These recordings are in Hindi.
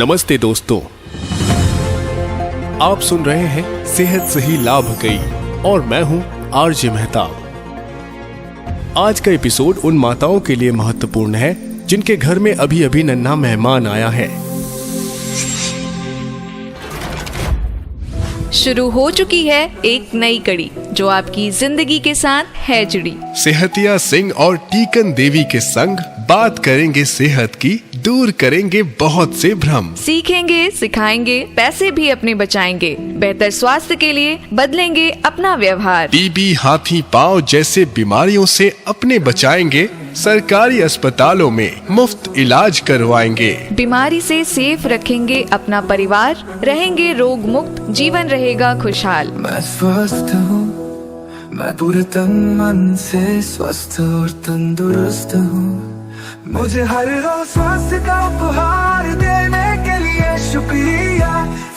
नमस्ते दोस्तों, आप सुन रहे हैं सेहत सही लाभ कई और मैं हूं आरजे मेहताब। आज का एपिसोड उन माताओं के लिए महत्वपूर्ण है जिनके घर में अभी अभी नन्हा मेहमान आया है। शुरू हो चुकी है एक नई कड़ी जो आपकी जिंदगी के साथ है जुड़ी। सेहतिया सिंह और टीकन देवी के संग बात करेंगे सेहत की, दूर करेंगे बहुत से भ्रम। सीखेंगे, सिखाएंगे, पैसे भी अपने बचाएंगे, बेहतर स्वास्थ्य के लिए बदलेंगे अपना व्यवहार। टीबी, हाथी पांव जैसे बीमारियों से अपने बचाएंगे, सरकारी अस्पतालों में मुफ्त इलाज करवाएंगे। बीमारी से सेफ रखेंगे अपना परिवार, रहेंगे रोग मुक्त, जीवन रहेगा खुशहाल। मैं स्वस्थ हूँ, मैं पूरे तन मन से स्वस्थ और तंदुरुस्त हूँ। मुझे हर रोज स्वास्थ्य का उपहार देने के लिए शुक्रिया।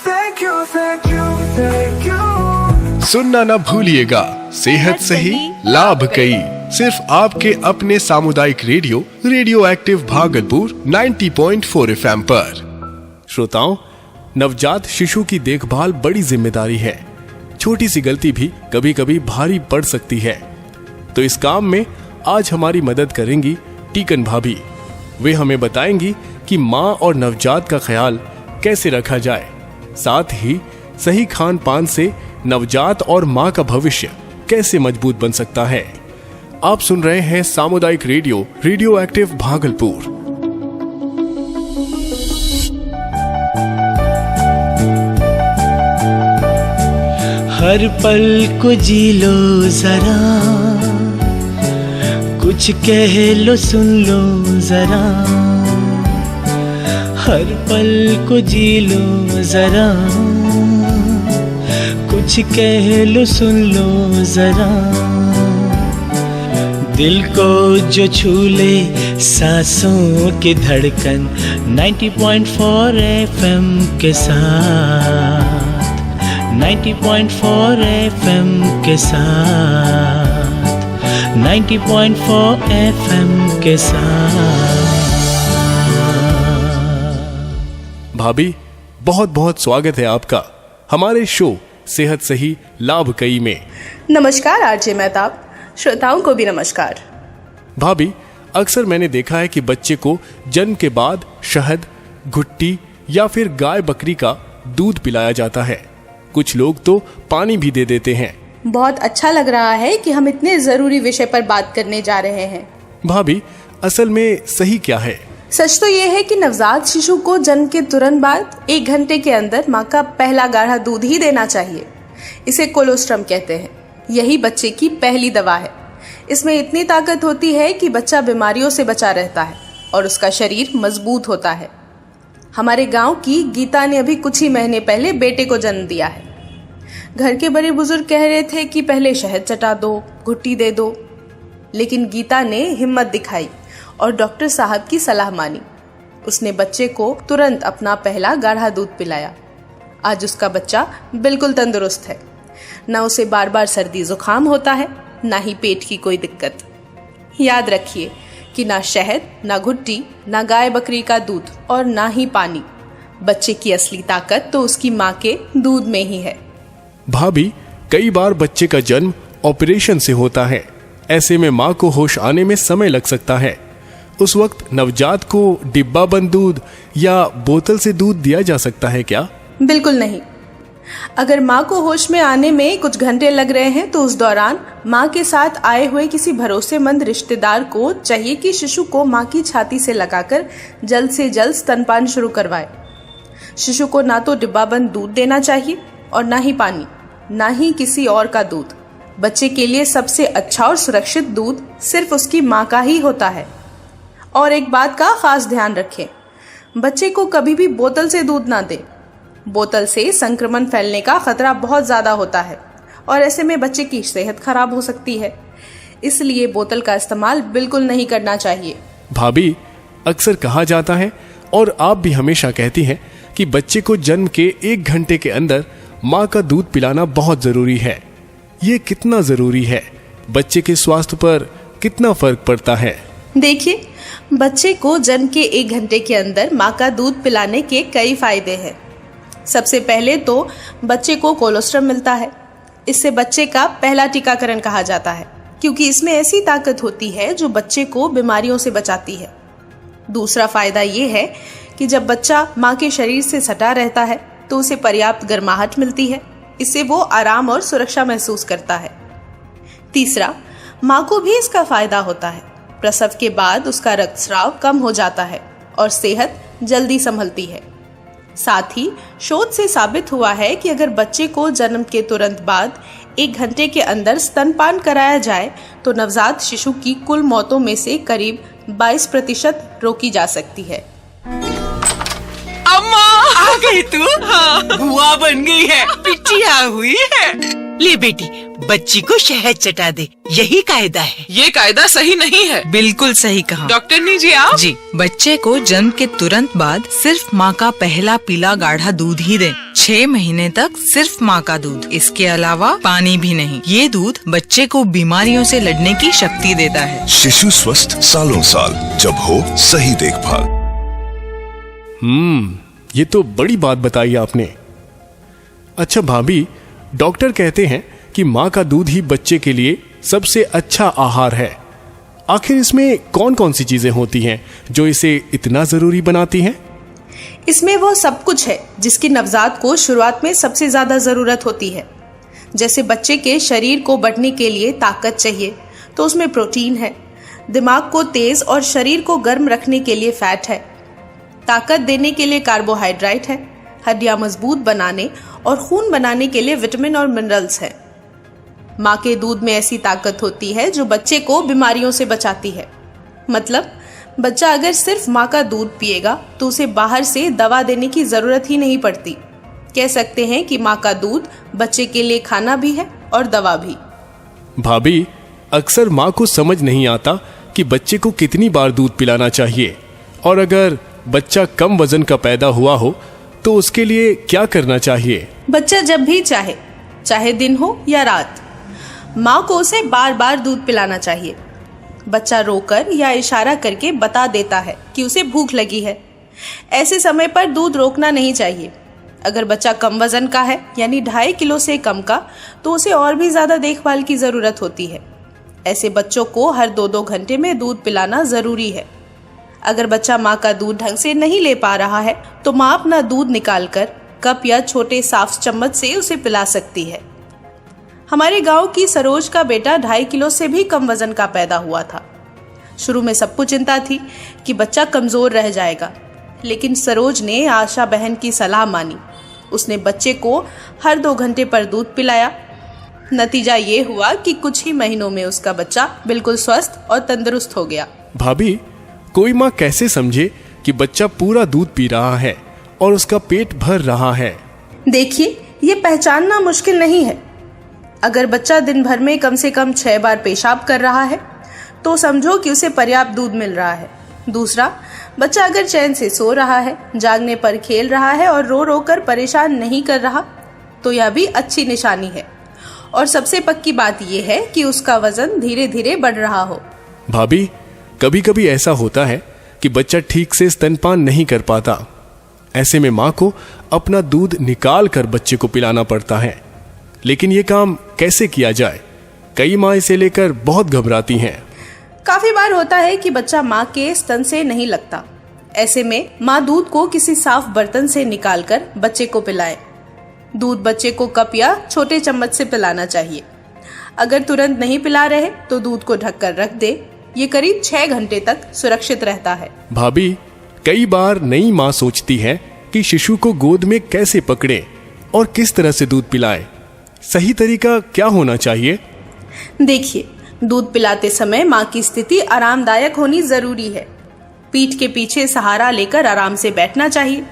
Thank you, thank you, thank you. सुनना न भूलिएगा सेहत सही लाभ कई, सिर्फ आपके अपने सामुदायिक रेडियो एक्टिव भागलपुर 90.4 FM पर। श्रोताओं, नवजात शिशु की देखभाल बड़ी जिम्मेदारी है। छोटी सी गलती भी कभी कभी भारी पड़ सकती है। तो इस काम में आज हमारी मदद करेंगी टीकन भाभी। वे हमें बताएंगी कि माँ और नवजात का ख्याल कैसे रखा जाए, साथ ही सही खान पान से नवजात और माँ का भविष्य कैसे मजबूत बन सकता है। आप सुन रहे हैं सामुदायिक रेडियो एक्टिव भागलपुर। हर पल को जी लो जरा, कुछ कह लो सुन लो जरा। हर पल को जी लो जरा, कुछ कह लो सुन लो जरा। दिल को जो छू ले सांसों की धड़कन 90.4 FM के साथ, 90.4 FM के साथ, 90.4 FM के साथ। भाभी, बहुत बहुत स्वागत है आपका हमारे शो सेहत सही लाभ कई में। नमस्कार आरजे मेहताब, श्रोताओं को भी नमस्कार। भाभी, अक्सर मैंने देखा है कि बच्चे को जन्म के बाद शहद, घुट्टी या फिर गाय बकरी का दूध पिलाया जाता है। कुछ लोग तो पानी भी दे देते हैं। बहुत अच्छा लग रहा है कि हम इतने जरूरी विषय पर बात करने जा रहे हैं। भाभी, असल में सही क्या है? सच तो ये है कि नवजात शिशु को जन्म के तुरंत बाद 1 घंटे के अंदर माँ का पहला गाढ़ा दूध ही देना चाहिए। इसे कोलोस्ट्रम कहते हैं। यही बच्चे की पहली दवा है। इसमें इतनी ताकत होती है कि बच्चा बीमारियों से बचा रहता है और उसका शरीर मजबूत होता है। हमारे गांव की गीता ने अभी कुछ ही महीने पहले बेटे को जन्म दिया है। घर के बड़े बुजुर्ग कह रहे थे कि पहले शहद चटा दो, घुट्टी दे दो, लेकिन गीता ने हिम्मत दिखाई और डॉक्टर साहब की सलाह मानी। उसने बच्चे को तुरंत अपना पहला गाढ़ा दूध पिलाया। आज उसका बच्चा बिल्कुल तंदुरुस्त है। ना उसे बार बार सर्दी जुकाम होता है, ना ही पेट की कोई दिक्कत। याद रखिए कि ना शहद, ना घुट्टी, ना गाय बकरी का दूध और ना ही पानी। बच्चे की असली ताकत तो उसकी माँ के दूध में ही है। भाभी, कई बार बच्चे का जन्म ऑपरेशन से होता है। ऐसे में माँ को होश आने में समय लग सकता है। उस वक्त नवजात को डिब्बा बंद दूध या बोतल से दूध दिया जा सकता है क्या? बिल्कुल नहीं। अगर माँ को होश में आने में कुछ घंटे लग रहे हैं तो उस दौरान माँ के साथ आए हुए किसी भरोसेमंद रिश्तेदार को चाहिए कि शिशु को माँ की छाती से लगाकर जल्द से जल्द स्तनपान शुरू करवाए। शिशु को ना तो डिब्बा बंद दूध देना चाहिए और ना ही पानी, ना ही किसी और का दूध। बच्चे के लिए सबसे अच्छा और सुरक्षित दूध सिर्फ उसकी माँ का ही होता है। और एक बात का खास ध्यान रखें, बच्चे को कभी भी बोतल से दूध ना दें। बोतल से संक्रमण फैलने का खतरा बहुत ज्यादा होता है और ऐसे में बच्चे की सेहत खराब हो सकती है। इसलिए बोतल का इस्तेमाल बिल्कुल नहीं करना चाहिए। भाभी, अक्सर कहा जाता है और आप भी हमेशा कहती हैं कि बच्चे को जन्म के 1 घंटे के अंदर माँ का दूध पिलाना बहुत जरूरी है। ये कितना जरूरी है? बच्चे के स्वास्थ्य पर कितना फर्क पड़ता है? देखिए, बच्चे को जन्म के 1 घंटे के अंदर माँ का दूध पिलाने के कई फायदे हैं। सबसे पहले तो बच्चे को कोलोस्ट्रम मिलता है। इससे बच्चे का पहला टीकाकरण कहा जाता है, क्योंकि इसमें ऐसी ताकत होती है जो बच्चे को बीमारियों से बचाती है। दूसरा फायदा ये है कि जब बच्चा माँ के शरीर से सटा रहता है तो उसे पर्याप्त गर्माहट मिलती है। इससे वो आराम और सुरक्षा महसूस करता है। तीसरा, माँ को भी इसका फायदा होता है। प्रसव के बाद उसका रक्तस्राव कम हो जाता है और सेहत जल्दी संभलती है। साथ ही शोध से साबित हुआ है कि अगर बच्चे को जन्म के तुरंत बाद 1 घंटे के अंदर स्तनपान कराया जाए तो नवजात शिशु की कुल मौतों में से करीब 22% रोकी जा सकती है। अम्मा आ गई तू? हाँ, बुआ बन गई है, बिटिया हुई है। ले बेटी, बच्ची को शहद चटा दे, यही कायदा है। ये कायदा सही नहीं है। बिल्कुल सही कहा डॉक्टर नी जी आप? जी। बच्चे को जन्म के तुरंत बाद सिर्फ माँ का पहला पीला गाढ़ा दूध ही दें। 6 महीने तक सिर्फ माँ का दूध, इसके अलावा पानी भी नहीं। ये दूध बच्चे को बीमारियों से लड़ने की शक्ति देता है। शिशु स्वस्थ सालों साल, जब हो सही देखभाल। ये तो बड़ी बात बताई आपने। अच्छा भाभी, डॉक्टर कहते हैं कि माँ का दूध ही बच्चे के लिए सबसे अच्छा आहार है। आखिर इसमें कौन कौन सी चीजें होती हैं जो इसे इतना जरूरी बनाती हैं? इसमें वो सब कुछ है जिसकी नवजात को शुरुआत में सबसे ज्यादा जरूरत होती है। जैसे बच्चे के शरीर को बढ़ने के लिए ताकत चाहिए तो उसमें प्रोटीन है। दिमाग को तेज और शरीर को गर्म रखने के लिए फैट है। ताकत देने के लिए कार्बोहाइड्रेट है। हड्डियां मजबूत बनाने और खून बनाने के लिए विटामिन और मिनरल्स है। माँ के दूध में ऐसी ताकत होती है जो बच्चे को बीमारियों से बचाती है। मतलब बच्चा अगर सिर्फ माँ का दूध पिएगा तो उसे बाहर से दवा देने की जरूरत ही नहीं पड़ती। कह सकते हैं कि माँ का दूध बच्चे के लिए खाना भी है और दवा भी। भाभी, अक्सर माँ को समझ नहीं आता कि बच्चे को कितनी बार दूध पिलाना चाहिए, और अगर बच्चा कम वजन का पैदा हुआ हो तो उसके लिए क्या करना चाहिए? बच्चा जब भी चाहे, चाहे दिन हो या रात, माँ को उसे बार बार दूध पिलाना चाहिए। बच्चा रोकर या इशारा करके बता देता है कि उसे भूख लगी है। ऐसे समय पर दूध रोकना नहीं चाहिए। अगर बच्चा कम वजन का है, यानी 2.5 किलो से कम का, तो उसे और भी ज्यादा देखभाल की जरूरत होती है। ऐसे बच्चों को हर 2-2 घंटे में दूध पिलाना जरूरी है। अगर बच्चा माँ का दूध ढंग से नहीं ले पा रहा है तो माँ अपना दूध निकालकर कप या छोटे साफ चम्मच से उसे पिला सकती है। हमारे गांव की सरोज का बेटा 2.5 किलो से भी कम वजन का पैदा हुआ था। शुरू में सबको चिंता थी कि बच्चा कमजोर रह जाएगा, लेकिन सरोज ने आशा बहन की सलाह मानी। उसने बच्चे को हर 2 घंटे पर दूध पिलाया। नतीजा ये हुआ कि कुछ ही महीनों में उसका बच्चा बिल्कुल स्वस्थ और तंदुरुस्त हो गया। भाभी, कोई माँ कैसे समझे कि बच्चा पूरा दूध पी रहा है और उसका पेट भर रहा है? देखिए, ये पहचानना मुश्किल नहीं है। अगर बच्चा दिन भर में कम से कम 6 बार पेशाब कर रहा है तो समझो कि उसे पर्याप्त दूध मिल रहा है। दूसरा, बच्चा अगर चैन से सो रहा है, जागने पर खेल रहा है और रो रो कर परेशान नहीं कर रहा, तो यह भी अच्छी निशानी है। और सबसे पक्की बात यह है कि उसका वजन धीरे धीरे बढ़ रहा हो। भाभी, कभी कभी ऐसा होता है कि बच्चा ठीक से स्तनपान नहीं कर पाता। ऐसे में माँ को अपना दूध निकाल कर बच्चे को पिलाना पड़ता है। लेकिन ये काम कैसे किया जाए? कई माँ इसे लेकर बहुत घबराती हैं। काफी बार होता है कि बच्चा माँ के स्तन से नहीं लगता। ऐसे में माँ दूध को किसी साफ बर्तन से निकालकर बच्चे को पिलाए। दूध बच्चे को कप या छोटे चम्मच से पिलाना चाहिए। अगर तुरंत नहीं पिला रहे तो दूध को ढककर रख दे। ये करीब 6 घंटे तक सुरक्षित रहता है। भाभी, कई बार नई माँ सोचती है कि शिशु को गोद में कैसे पकड़े और किस तरह से दूध पिलाए। सही तरीका क्या होना चाहिए? देखिए, दूध पिलाते समय माँ की स्थिति आरामदायक होनी जरूरी है। पीठ के पीछे सहारा लेकर आराम से बैठना चाहिए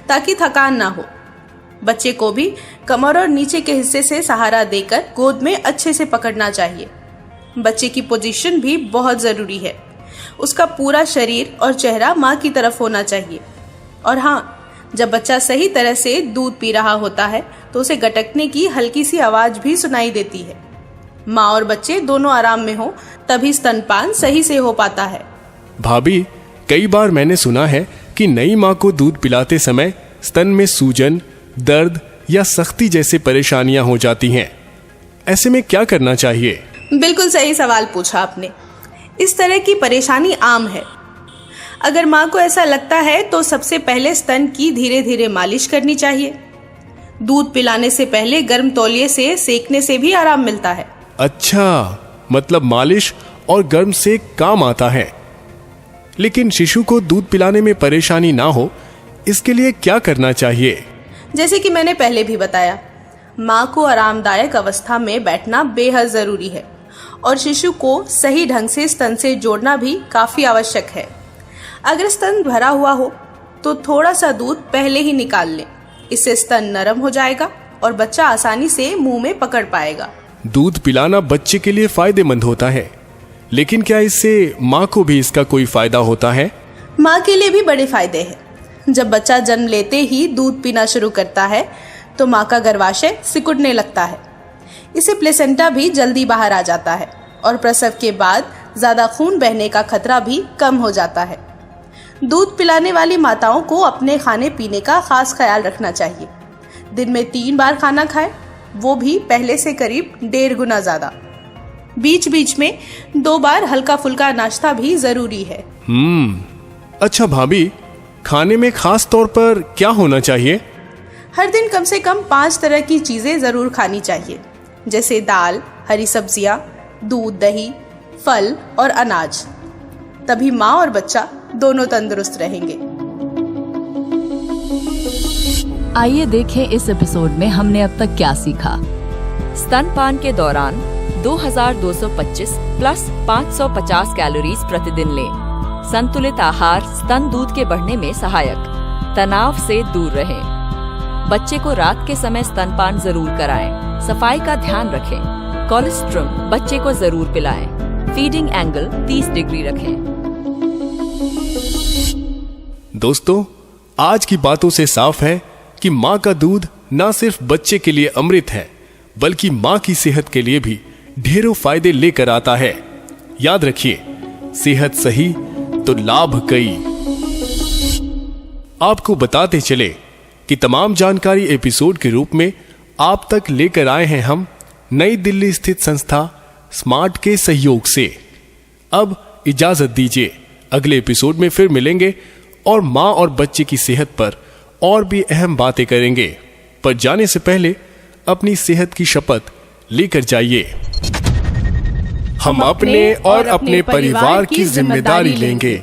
ताकि थकान ना हो। बच्चे को भी कमर और नीचे के हिस्से से सहारा देकर गोद में अच्छे से पकड़ना चाहिए। बच्चे की पोजीशन भी बहुत जरूरी है। उसका पूरा शरीर और चेहरा माँ की तरफ होना चाहिए। और हाँ, जब बच्चा सही तरह से दूध पी रहा होता है तो उसे गटकने की हल्की सी आवाज भी सुनाई देती है। माँ और बच्चे दोनों आराम में हो तभी स्तनपान सही से हो पाता है। भाभी, कई बार मैंने सुना है कि नई माँ को दूध पिलाते समय स्तन में सूजन, दर्द या सख्ती जैसे परेशानियां हो जाती हैं। ऐसे में क्या करना चाहिए? बिल्कुल सही सवाल पूछा आपने। इस तरह की परेशानी आम है। अगर माँ को ऐसा लगता है तो सबसे पहले स्तन की धीरे धीरे मालिश करनी चाहिए। दूध पिलाने से पहले गर्म तौलिए से सेकने से भी आराम मिलता है। अच्छा, मतलब मालिश और गर्म सेक काम आता है। लेकिन शिशु को दूध पिलाने में परेशानी ना हो, इसके लिए क्या करना चाहिए? जैसे कि मैंने पहले भी बताया, माँ को आरामदायक अवस्था में बैठना बेहद जरूरी है और शिशु को सही ढंग से स्तन से जोड़ना भी काफी आवश्यक है। अगर स्तन भरा हुआ हो तो थोड़ा सा दूध पहले ही निकाल लें। इससे स्तन नरम हो जाएगा और बच्चा आसानी से मुंह में पकड़ पाएगा। दूध पिलाना बच्चे के लिए फायदेमंद होता है, लेकिन क्या इससे माँ को भी इसका कोई फायदा होता है? माँ के लिए भी बड़े फायदे हैं। जब बच्चा जन्म लेते ही दूध पीना शुरू करता है तो माँ का गर्भाशय सिकुड़ने लगता है। इससे प्लेसेंटा भी जल्दी बाहर आ जाता है और प्रसव के बाद ज्यादा खून बहने का खतरा भी कम हो जाता है। दूध पिलाने वाली माताओं को अपने खाने पीने का खास ख्याल रखना चाहिए। दिन में 3 बार खाना खाएं, वो भी पहले से करीब 1.5 गुना ज्यादा। बीच बीच में 2 बार हल्का फुल्का नाश्ता भी जरूरी है। अच्छा भाभी, खाने में खास तौर पर क्या होना चाहिए? हर दिन कम से कम 5 तरह की चीजें जरूर खानी चाहिए, जैसे दाल, हरी सब्जियां, दूध, दही, फल और अनाज। तभी माँ और बच्चा दोनों तंदुरुस्त रहेंगे। आइए देखें इस एपिसोड में हमने अब तक क्या सीखा। स्तनपान के दौरान 2225 प्लस 550 कैलोरीज प्रतिदिन लें। संतुलित आहार स्तन दूध के बढ़ने में सहायक। तनाव से दूर रहें। बच्चे को रात के समय स्तनपान जरूर कराएं। सफाई का ध्यान रखें। कोलेस्ट्रम बच्चे को जरूर पिलाएं। फीडिंग एंगल 30 डिग्री रखें। दोस्तों, आज की बातों से साफ है कि माँ का दूध न सिर्फ बच्चे के लिए अमृत है, बल्कि माँ की सेहत के लिए भी ढेरों फायदे लेकर आता है। याद रखिए, सेहत सही तो लाभ कई। आपको बताते चले कि तमाम जानकारी एपिसोड के रूप में आप तक लेकर आए हैं हम नई दिल्ली स्थित संस्था स्मार्ट के सहयोग से। अब इजाजत दीजिए, अगले एपिसोड में फिर मिलेंगे और माँ और बच्चे की सेहत पर और भी अहम बातें करेंगे। पर जाने से पहले अपनी सेहत की शपथ लेकर जाइए। हम अपने और अपने परिवार की जिम्मेदारी लेंगे।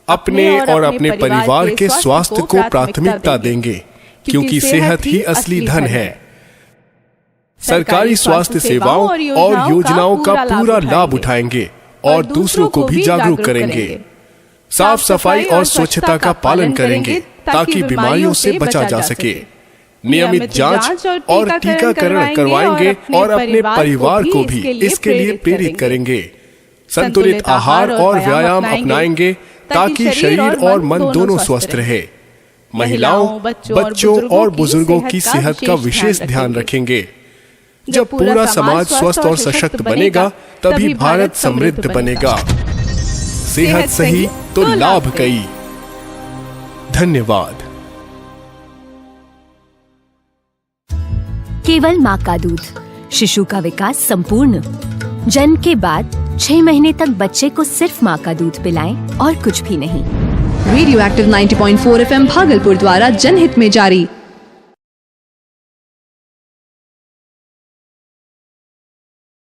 अपने और अपने परिवार के स्वास्थ्य को प्राथमिकता देंगे, क्योंकि सेहत ही असली धन है। सरकारी स्वास्थ्य सेवाओं और योजनाओं का पूरा लाभ उठाएंगे और दूसरों को भी जागरूक करेंगे। साफ सफाई और स्वच्छता का पालन करेंगे ताकि बीमारियों से बचा जा सके। नियमित जांच और टीकाकरण करवाएंगे और अपने परिवार को भी इसके लिए प्रेरित करेंगे। संतुलित आहार और व्यायाम अपनाएंगे ताकि शरीर और मन दोनों स्वस्थ रहे। महिलाओं, बच्चों और बुजुर्गों की सेहत का विशेष ध्यान रखेंगे। जब पूरा समाज स्वस्थ और सशक्त बनेगा, तभी भारत समृद्ध बनेगा। सेहत सही तो लाभ कई। धन्यवाद। केवल माँ का दूध, शिशु का विकास संपूर्ण। जन्म के बाद 6 महीने तक बच्चे को सिर्फ माँ का दूध पिलाएं और कुछ भी नहीं। रेडियो एक्टिव 90.4 FM भागलपुर द्वारा जनहित में जारी।